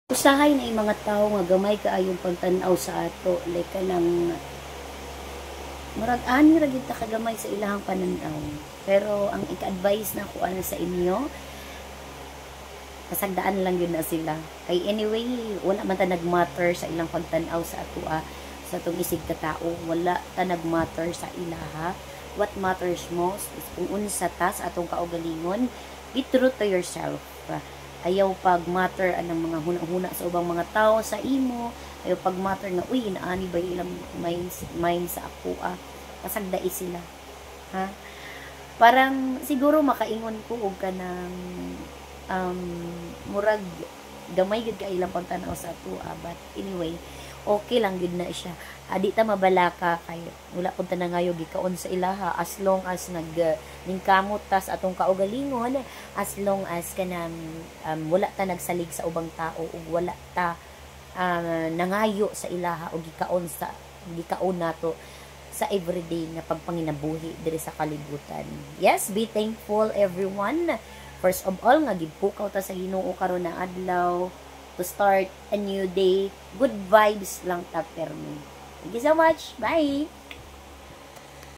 Usahay na yung mga tao nga gamay kaayong pagtanaw sa ato, like kanang murag ani ra gyud ta kagamay sa ilahang pananaw. Pero ang ika-advise na ko ana sa inyo, pasagdaan lang yun na sila. Kay anyway, wala man ta nagmatter sa ilang pagtanaw sa ato sa atong isig ka tao, wala ta nagmatter sa ilaha. What matters most is kung unsa ta sa atong kaugalingon, be true to yourself. Ayaw pag matter anang mga huna-huna sa ubang mga tao sa imo, ayaw pag matter nga uy inaani ba ilang mind sa ako pasagdai sila, ha. Parang siguro makaingon ko og kanang murag gamay gud ka ilang pagtanaw sa ato, but anyway okay lang gud na siya. Adi ta mabalaka kay wala pud ta nangayo gikaon sa ilaha, as long as ningkamot ta sa atong kaugalingon, as long as kanang wala ta nagsalig sa ubang tao ug wala ta nangayo sa ilaha ug gikaon nato sa everyday nga pagpanginabuhi diri sa kalibutan. Yes, be thankful everyone. First of all nga gipukaw ta sa Ginoo karon na adlaw to start a new day. Good vibes lang ta permi. Thank you so much. Bye!